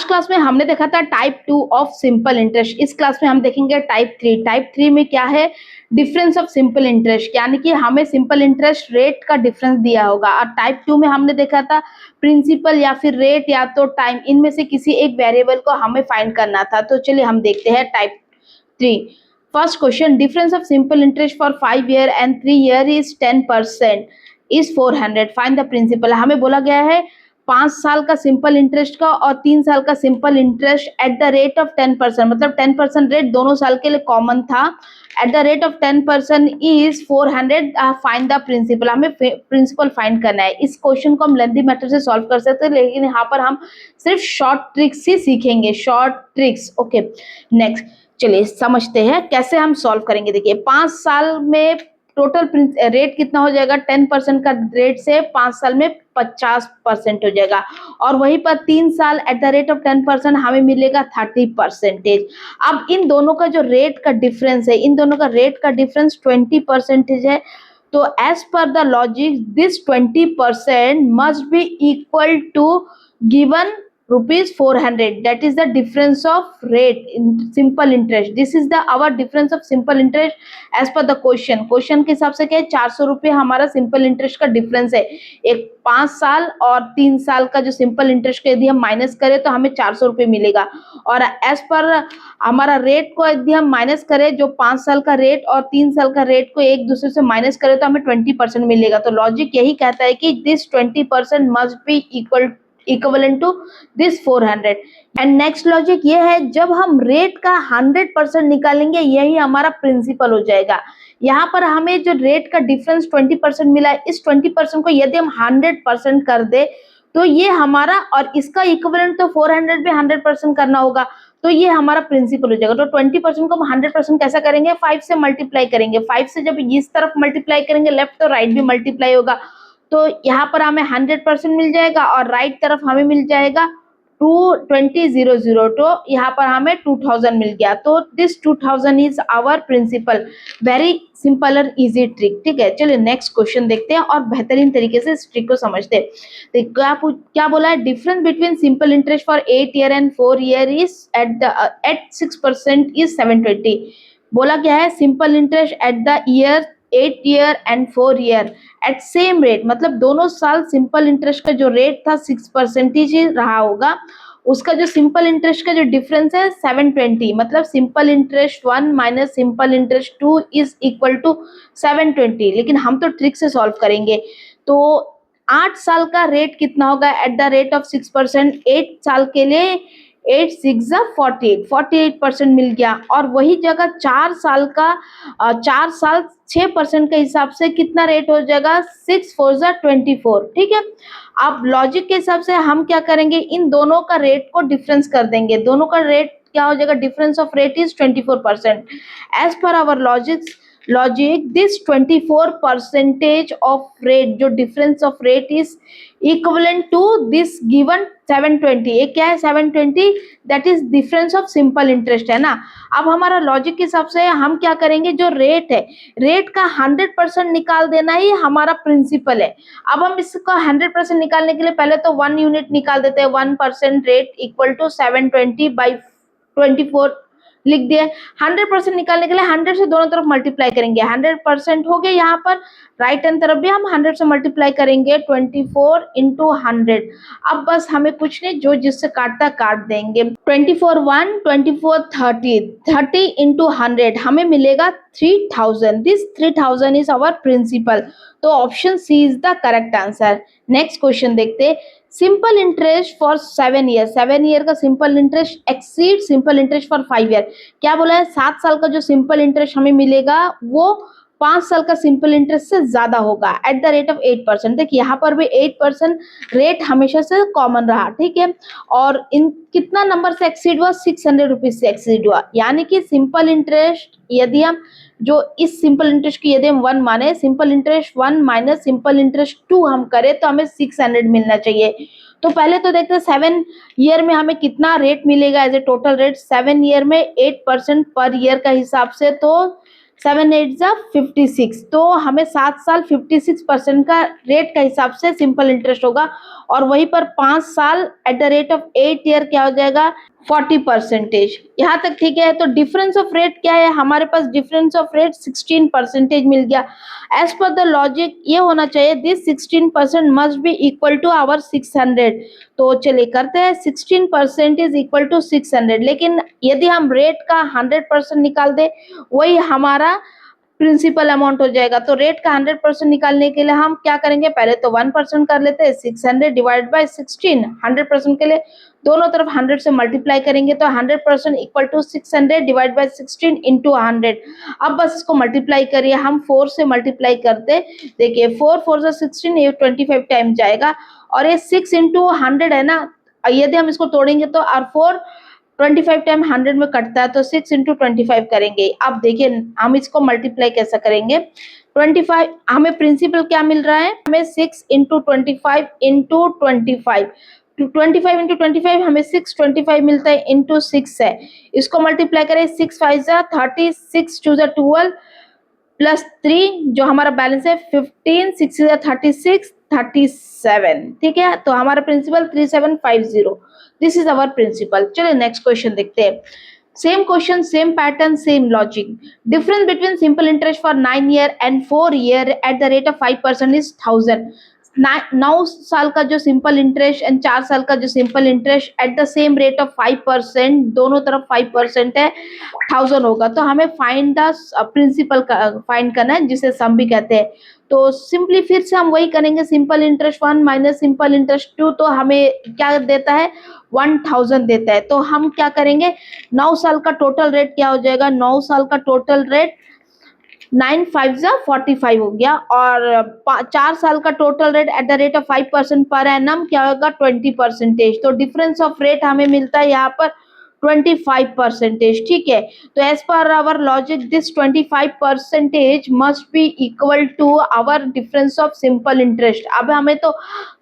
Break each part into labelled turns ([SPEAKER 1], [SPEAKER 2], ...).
[SPEAKER 1] Last class में हमने देखा था टाइप 2 ऑफ सिंपल इंटरेस्ट। इस क्लास में हम देखेंगे टाइप 3। टाइप 3 में क्या है, डिफरेंस ऑफ सिंपल इंटरेस्ट, यानी कि हमें सिंपल इंटरेस्ट रेट का डिफरेंस दिया होगा। और टाइप 2 में हमने देखा था प्रिंसिपल या फिर रेट या तो टाइम, इनमें से किसी एक वेरिएबल को हमें फाइंड करना था। तो चलिए हम देखते हैं type 3। First question, difference of simple interest for 5 year and 3 year is 10% is 400, find the principal. हमें बोला गया है 5 साल का सिंपल इंटरेस्ट का और 3 साल का simple interest at the rate of 10%, मतलब 10% रेट दोनों साल के लिए कॉमन था। At the rate of 10% is 400, find the principal. हमें प्रिंसिपल फाइंड करना है। इस क्वेश्चन को हम लेंथी मेथड से सॉल्व कर सकते हैं, लेकिन यहाँ पर हम सिर्फ शॉर्ट ट्रिक्स ही सीखेंगे, शॉर्ट ट्रिक्स। ओके, नेक्स्ट चलिए समझते हैं कैसे हम सॉल्व करेंगे। देखिए 5 साल में टोटल रेट कितना हो जाएगा, 10% का रेट से 5 साल में 50% हो जाएगा। और वहीं पर 3 साल एट द रेट ऑफ 10% हमें मिलेगा 30%। अब इन दोनों का जो रेट का डिफरेंस है, इन दोनों का रेट का डिफरेंस 20% है। तो as per the logic this 20% must be equal to given ₹400, that is the difference of rate in simple interest. This is the our difference of simple interest as per the question के हिसाब से क्या है, 400 रुपये हमारा simple interest का difference है। एक 5 साल और 3 साल का जो सिंपल इंटरेस्ट का यदि हम माइनस करें तो हमें 400 रुपये मिलेगा। और एज पर हमारा रेट को यदि हम माइनस करें, जो 5 साल का रेट और 3 साल का रेट को एक दूसरे से माइनस करें तो हमें 20% मिलेगा। तो लॉजिक यही कहता है कि this 20% must be equivalent to this 400। And next logic ये है, जब हम रेट का 100% निकालेंगे यही हमारा प्रिंसिपल हो जाएगा। यहाँ पर हमें जो रेट का डिफरेंस 20% मिला है, इस 20% को यदि हम 100% कर दे तो ये हमारा, और इसका इक्विवेलेंट तो 400 पे 100% करना होगा, तो ये हमारा प्रिंसिपल हो जाएगा। तो 20% को हम 100% कैसा करेंगे, 5 से मल्टीप्लाई करेंगे। 5 से जब इस तरफ मल्टीप्लाई करेंगे, लेफ्ट तो राइट भी मल्टीप्लाई होगा, तो यहाँ पर हमें 100% मिल जाएगा और राइट तरफ हमें मिल जाएगा 2000, तो यहाँ पर हमें 2000 मिल गया। तो this 2000 is our principal. Very simple और इजी ट्रिक, ठीक है। चलिए नेक्स्ट क्वेश्चन देखते हैं और बेहतरीन तरीके से इस ट्रिक को समझते हैं। तो क्या बोला है, difference between simple interest for 8 year and 4 year is at 6% is 720। बोला क्या है, simple interest at the year 8 year and 4 year at same rate, मतलब दोनों साल सिंपल इंटरेस्ट का जो रेट था 6% ही रहा होगा। उसका जो सिंपल इंटरेस्ट का जो डिफरेंस है 720, मतलब simple interest 1 minus simple interest 2 is equal to 720। लेकिन हम तो ट्रिक से सॉल्व करेंगे। तो 8 साल का रेट कितना होगा एट द रेट ऑफ 6%, 8 साल के लिए 8 6 48% मिल गया। और वही जगह 4 साल का 4 साल 6% के हिसाब से कितना रेट हो जाएगा, 6 4 24, ठीक है। अब लॉजिक के हिसाब से हम क्या करेंगे, इन दोनों का रेट को डिफरेंस कर देंगे। दोनों का रेट क्या हो जाएगा, difference of rate is 24%। As per our logic this 24% of rate, जो difference of rate is equivalent to this given 720। ये क्या है, 720, that is difference of simple interest, है ना। अब हमारा लॉजिक के हिसाब से हम क्या करेंगे, जो रेट है, रेट का 100% निकाल देना ही हमारा प्रिंसिपल है। अब हम इसका 100% निकालने के लिए पहले तो 1 यूनिट निकाल देते हैं। 1% रेट इक्वल टू 720/24 लिख दिया। 100% निकालने के लिए 100 से दोनों तरफ मल्टीप्लाई करेंगे। 100% हो गया, यहाँ पर राइट हैंड तरफ भी हम 100 से मल्टीप्लाई करेंगे, 24 इंटू 100। अब बस हमें कुछ नहीं, जो जिससे काटता काट देंगे। 24 1 24 30 इंटू 100 हमें मिलेगा 3000। This 3000 is our principal. तो option C is the correct answer. Next question देखते हैं, simple interest for 7 year, 7 year का simple interest exceed simple interest for 5 year. क्या बोला है, 7 साल का जो सिंपल इंटरेस्ट हमें मिलेगा वो 5 साल का सिंपल इंटरेस्ट से ज्यादा होगा एट द रेट ऑफ 8%। देखिए यहाँ पर भी 8% रेट हमेशा से कॉमन रहा, ठीक है। और इन कितना नंबर से एक्सीड हुआ, 600 रुपीज से एक्सीड हुआ। यानी कि सिंपल इंटरेस्ट, यदि हम जो इस सिंपल इंटरेस्ट की यदि हम 1 माने, simple interest 1 minus simple interest 2 हम करें तो हमें 600 मिलना चाहिए। तो पहले तो देखते हैं 7 ईयर में हमें कितना रेट मिलेगा as a total rate. 7 year में 8% पर ईयर का हिसाब से, तो 7 8 जा 56, तो हमें 7 साल 56% का रेट का हिसाब से सिंपल इंटरेस्ट होगा, और वहीं पर 5 साल eight the rate of 8 year क्या हो जाएगा 40%। यहाँ तक ठीक है। तो डिफरेंस ऑफ रेट क्या है, हमारे पास डिफरेंस ऑफ रेट 16% मिल गया। एज पर द लॉजिक ये होना चाहिए this 16% must be equal to our 600। तो चलिए करते हैं, 16% इज इक्वल टू 600, लेकिन यदि हम रेट का 100% निकाल दे वही हमारा प्रिंसिपल अमाउंट हो जाएगा। तो रेट का 100% निकालने के लिए हम क्या करेंगे, पहले तो 1% कर लेते हैं, 600 डिवाइड बाय 16। 100% के लिए दोनों तरफ 100 से मल्टीप्लाई करेंगे, तो 100% equal to 600 divide by 16 into 100। अब बस इसको मल्टीप्लाई करिए, हम 4 से मल्टीप्लाई करते, देखिए 4 4 से 16, ये 25 टाइम जाएगा, और ये 6 इंटू 100 है ना, यदि हम इसको तोड़ेंगे तो R4 25 टाइम 100 में कटता है, तो 6 इंटू 25 करेंगे। अब देखिए हम इसको मल्टीप्लाई कैसे करेंगे, 25 हमें प्रिंसिपल क्या मिल रहा है, हमें 6 इंटू 25 इंटू 25, 25 इंटू 25 हमें 625 मिलता है, इंटू 6 है, इसको मल्टीप्लाई करें, 6 5 जा 30, 6 2 जा 12 प्लस 3 जो हमारा बैलेंस है 15, 6 जा 36 37, ठीक है। तो हमारा principal 3750, this is our principal. चलिए नेक्स्ट क्वेश्चन देखते हैं। Same question, same pattern, same logic. Difference between simple interest for 9 year and 4 year at the rate of 5% is 1000। 9 साल का जो सिंपल इंटरेस्ट एंड 4 साल का जो simple interest at the same rate of 5%, दोनों तरफ 5% है, 1000 होगा। तो हमें फाइंड द प्रिंसिपल फाइंड करना है, जिसे सम भी कहते हैं। तो सिंपली फिर से हम वही करेंगे, simple interest 1 minus simple interest 2, तो हमें क्या देता है 1000 देता है। तो हम क्या करेंगे, 9 साल का टोटल रेट क्या हो जाएगा, 9 साल का टोटल रेट 9 5 जा 45 हो गया, और 4 साल का total rate at the rate of 5% per annum क्या होगा 20%। तो डिफरेंस ऑफ रेट हमें मिलता है यहाँ पर 25%, ठीक है। तो as per our logic this 25% must be equal to our difference of simple interest. अब हमें तो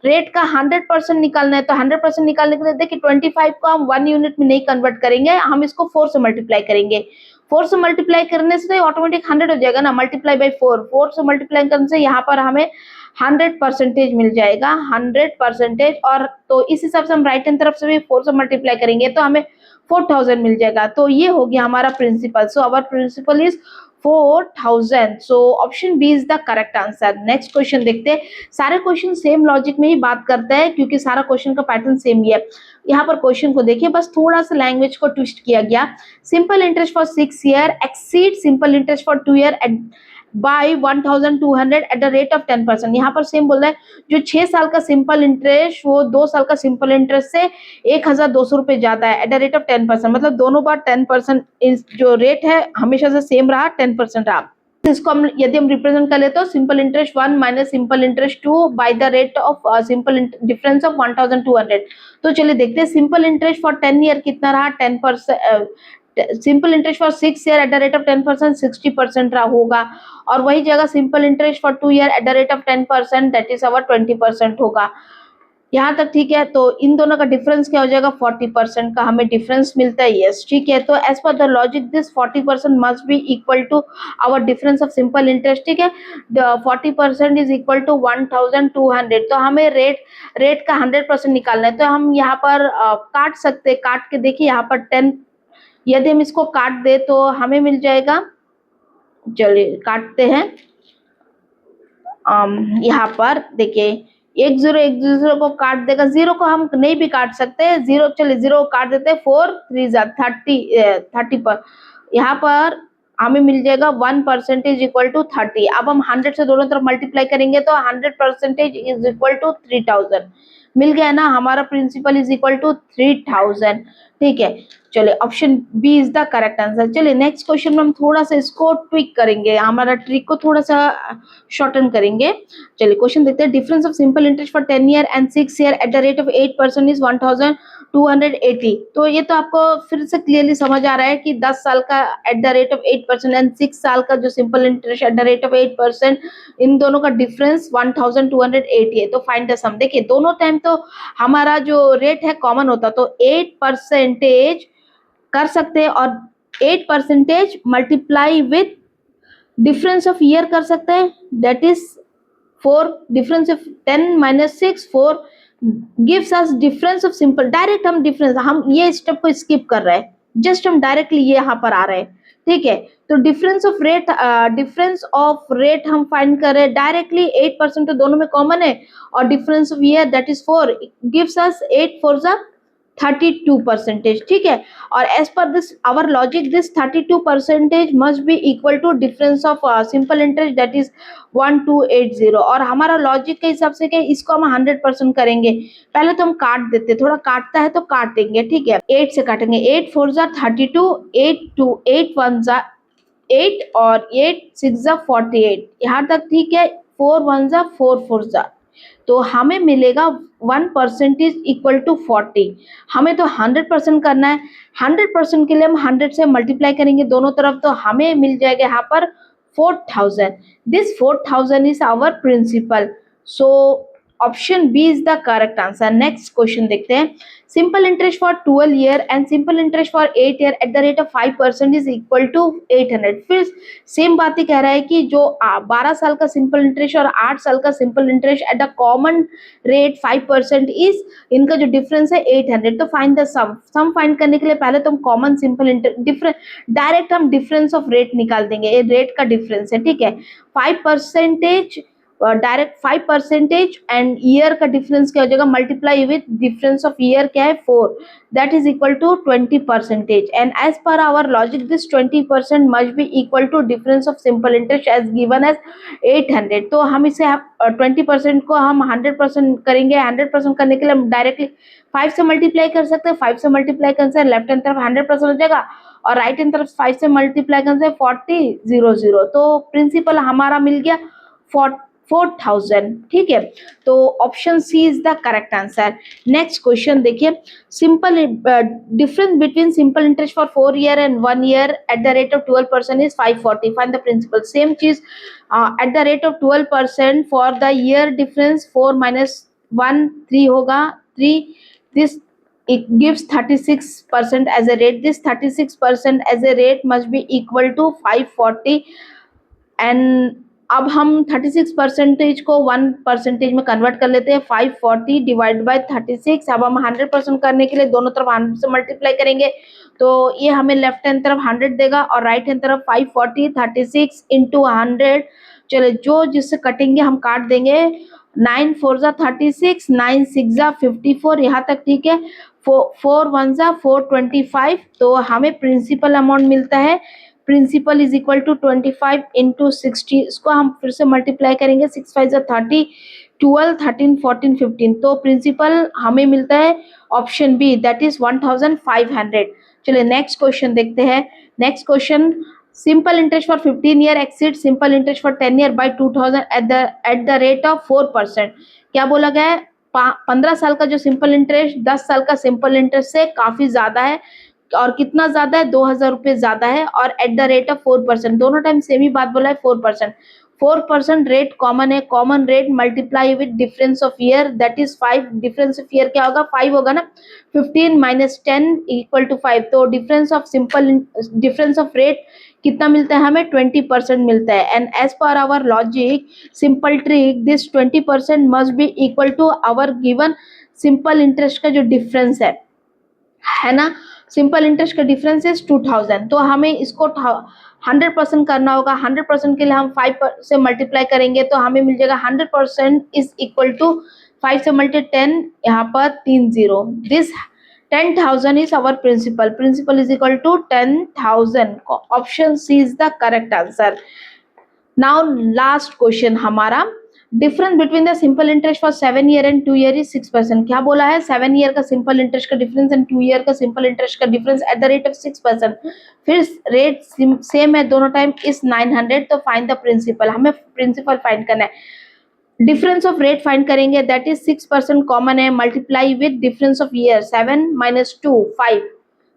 [SPEAKER 1] रेट का 100% निकालना है, तो 100% निकालने के लिए देखिए 25 को हम 1 यूनिट में नहीं कन्वर्ट करेंगे, हम इसको 4 से मल्टीप्लाई करेंगे। 4 से मल्टीप्लाई करने से तो ऑटोमेटिक 100 हो जाएगा ना, मल्टीप्लाई बाई 4, 4 से मल्टीप्लाई करने से यहाँ पर हमें 100% मिल जाएगा, 100%। और तो इस हिसाब से हम राइट हैंड तरफ से भी 4 से मल्टीप्लाई करेंगे तो हमें 4000 मिल जाएगा। तो ये हो गया हमारा principal. So our principal is 4000। So option B is the correct answer. Next question देखते हैं। सारे क्वेश्चन सेम लॉजिक में ही बात करते हैं, क्योंकि सारा क्वेश्चन का पैटर्न सेम ही है। यहाँ पर क्वेश्चन को देखिए, बस थोड़ा सा लैंग्वेज को ट्विस्ट किया गया। Simple interest for 6 year exceed simple interest for 2 year by 1200 eight the rate of 10%। यहाँ पर सेम बोल रहा है, जो 6 साल का सिंपल इंटरेस्ट वो 2 साल का सिंपल इंटरेस्ट से 1200 रुपए ज्यादा है एट द रेट ऑफ 10%, मतलब दोनों बार 10% जो रेट है हमेशा से सेम रहा, 10% रहा। इसको हम यदि हम रिप्रेजेंट कर लेते हो simple interest 1 minus simple interest 2 by the rate of simple difference of 1200। तो चलिए देखते हैं, सिंपल इंटरेस्ट फॉर 10 ईयर कितना रहा 10%, simple interest for 6 year at the rate of 10% 60% रहा होगा, और वही जगह simple interest for 2 year at the rate of 10% that is our 20% होगा। यहाँ तक ठीक है। तो इन दोनों का डिफरेंस क्या हो जाएगा 40% का हमें डिफरेंस मिलता है, यस ठीक है। तो as per the logic this 40% must be equal to our difference of simple interest, ठीक है। 40% इज इक्वल टू 1200। तो हमें रेट का 100% निकालना है, तो हम यहाँ पर काट सकते हैं, काट के देखिए यहाँ पर 10, यदि हम इसको काट दे तो हमें मिल जाएगा, चलिए काटते हैं। यहाँ पर देखिए 1 0 को काट देगा, 0 को हम नहीं भी काट सकते, 0 चलिए 0 काट देते हैं, 4 3 30 पर यहाँ पर हमें मिल जाएगा 1% इक्वल टू 30। अब हम 100 से दोनों तरफ मल्टीप्लाई करेंगे तो 100% इज इक्वल टू 3000 मिल गया ना, हमारा प्रिंसिपल इज इक्वल टू 3000, ठीक है। चलिए option B is the correct answer. चलिए नेक्स्ट क्वेश्चन में हम थोड़ा सा इसको ट्विक करेंगे, हमारा ट्रिक को थोड़ा सा शॉर्टन करेंगे। चलिए क्वेश्चन देखते हैं। Difference of simple interest for 10 year and 6 year at the rate of 8% is 1280। तो ये तो आपको फिर से क्लियरली समझ आ रहा है कि 10 साल का eight the rate of 8% and 6 साल का जो simple interest at the rate of 8%, इन दोनों का डिफरेंस 1280 है। तो फाइंड द सम। देखिए दोनों टाइम तो हमारा जो रेट है कॉमन होता, तो 8% कर सकते हैं, और 8% multiply with difference of year कर सकते हैं, that is 4, difference of 10 minus 6 4 gives us difference of simple. Direct हम डिफरेंस, हम ये स्टेप को स्किप कर रहे हैं, जस्ट हम डायरेक्टली ये यहाँ पर आ रहे हैं, ठीक है। तो डिफरेंस ऑफ रेट हम फाइंड कर रहे हैं डायरेक्टली, 8% तो दोनों में कॉमन है, और difference of year that is 4 gives us 8 4 जा 32%, ठीक है। और as per this our logic this 32% must be equal to difference of simple interest that is 1280। और हमारा लॉजिक के हिसाब से क्या, इसको हम 100% करेंगे। पहले तो हम काट देते, थोड़ा काटता है तो काटेंगे, ठीक है। 8 से काटेंगे, 8 4 जा 32, 8 1 जा 8 और 8 6 जा 48, यहाँ तक ठीक है। 4 1 जा 4 4 जा, तो हमें मिलेगा 1% इज इक्वल टू 40। हमें तो 100% करना है, 100% के लिए हम 100 से मल्टीप्लाई करेंगे दोनों तरफ, तो हमें मिल जाएगा यहाँ पर 4000। This 4000 is our principal, so option B is the correct answer. Next question देखते हैं। Simple interest for 12 year and simple interest for 8 year at the rate of 5% is equal to 800। फिर सेम बात ही कह रहा है कि जो 12 साल का सिंपल इंटरेस्ट और 8 साल का simple interest at the common rate 5% is, इनका जो डिफरेंस है 800। तो फाइंड द सम फाइंड करने के लिए पहले तो हम कॉमन सिंपल डिफरेंस, डायरेक्ट हम डिफरेंस ऑफ रेट निकाल देंगे, ये रेट का डिफरेंस है, ठीक है। 5% डायरेक्ट 5% एंड ईयर का डिफरेंस क्या हो जाएगा, multiply with difference of year क्या है 4, that is equal to 20%। And as per our logic this 20% must be equal to difference of simple interest as given as 800। तो हम इसे 20% को हम 100% करेंगे। 100% करने के लिए हम डायरेक्टली 5 से मल्टीप्लाई कर सकते हैं, 5 से मल्टीप्लाई करने से लेफ्ट हैंड तरफ 100% हो जाएगा और राइट हैंड तरफ 5 से मल्टीप्लाई करने से 40 तो प्रिंसिपल हमारा मिल गया 4000, ठीक है। तो option C is the correct answer. Next question देखिए। Simple difference between simple interest for 4 year and 1 year at the rate of 12% is 540। Find the principal. Same चीज, at the rate of 12% for the year difference 4 minus 1 3 होगा 3, this it gives 36% as a rate. This 36% as a rate must be equal to 540 and अब हम 36% को 1% में convert कर लेते हैं। 540 divide by 36। अब हम 100% करने के लिए दोनों तरफ 100 से मल्टीप्लाई करेंगे, तो ये हमें लेफ्ट हैंड तरफ 100 देगा और राइट हैंड तरफ 540 36 इंटू 100। चलो जो जिससे कटेंगे हम काट देंगे। 9 4 जा 36, 9 6 जा 54, यहाँ तक ठीक है। 4 1 जा 425, तो हमें प्रिंसिपल अमाउंट मिलता है। Principal is equal to 25 into 60, इसको हम फिर से मल्टीप्लाई करेंगे। 6 5 जा 30, 12 13 14 15, तो प्रिंसिपल हमें मिलता है ऑप्शन बी दैट इज 1500। चलिए नेक्स्ट क्वेश्चन देखते हैं। Next question. Simple interest for 15 year exceed simple interest for 10 year by 2000 at the rate of 4%। क्या बोला गया है, 15 साल का जो सिंपल इंटरेस्ट 10 साल का सिंपल इंटरेस्ट से काफी ज्यादा है, और कितना ज्यादा है, 2000 रुपये ज्यादा है, और एट द रेट ऑफ 4%। दोनों टाइम सेम ही बात बोला है, 4%। 4% रेट कॉमन है, common rate multiply with difference of year that is 5। Difference of year क्या होगा, 5 होगा ना। 15 माइनस 10 इक्वल टू 5, तो डिफरेंस ऑफ रेट कितना मिलता है हमें, 20% मिलता है। And as per our logic simple trick this 20% must be equal to our given simple interest का जो डिफरेंस है ना। सिंपल इंटरेस्ट का डिफरेंस इज 2000, तो हमें इसको 100% करना होगा। 100% के लिए हम 5 से मल्टीप्लाई करेंगे, तो हमें मिल जाएगा 100% इज इक्वल टू 5 से मल्टी 10, यहाँ पर 3 0। This 10,000 is our principal. Principal is equal to 10,000। Option C is the correct answer. Now last question हमारा। Difference between the simple interest for 7 year and 2 year is 6%। क्या बोला है, 7 year का simple interest का difference and 2 year का simple interest का difference at the rate of 6%। फिर rate same है दोनों टाइम इज 900, तो फाइंड द प्रिंसिपल। हमें प्रिंसिपल फाइंड करना है। डिफरेंस ऑफ रेट फाइंड करेंगे दैट इज 6% कॉमन है, multiply with difference of year 7 minus 2 5,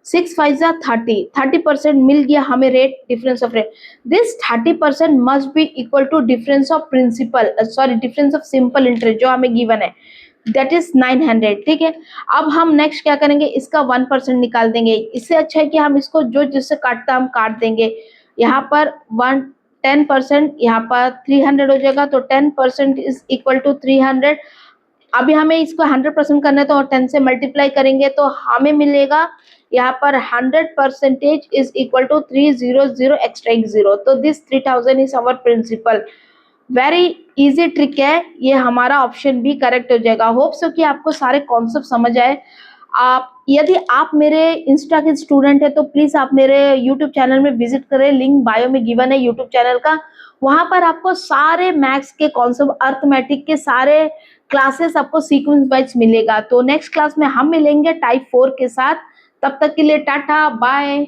[SPEAKER 1] 6 5 जा 30% मिल गया हमें rate, difference of rate. This 30% must be equal to difference of principal, sorry difference of simple interest जो हमें गिवन है that is 900, ठीक है। अब हम नेक्स्ट क्या करेंगे, इसका 1% निकाल देंगे। इससे अच्छा है कि हम इसको जो जिससे काटता हम काट देंगे। यहाँ पर 1 10%, यहाँ पर 300 हो जाएगा, तो 10% इज इक्वल टू 300। अभी हमें इसको 100% करना है तो 10 से मल्टीप्लाई करेंगे तो हमें मिलेगा यहाँ पर 100% इज इक्वल टू 300 एक्स्ट्रा एक जीरो, तो this 3000 is our principal. Very easy trick है ये, हमारा ऑप्शन भी करेक्ट हो जाएगा। होप सो कि आपको सारे कॉन्सेप्ट समझ आए। आप यदि आप मेरे इंस्टा के स्टूडेंट है तो प्लीज आप मेरे यूट्यूब चैनल में विजिट करें, लिंक बायो में गिवन है यूट्यूब चैनल का। वहां पर आपको सारे मैथ्स के कॉन्सेप्ट, अर्थमेटिक के सारे क्लासेस आपको सीक्वेंस वाइज मिलेगा। तो नेक्स्ट क्लास में हम मिलेंगे टाइप 4 के साथ। तब तक के लिए टाटा बाय।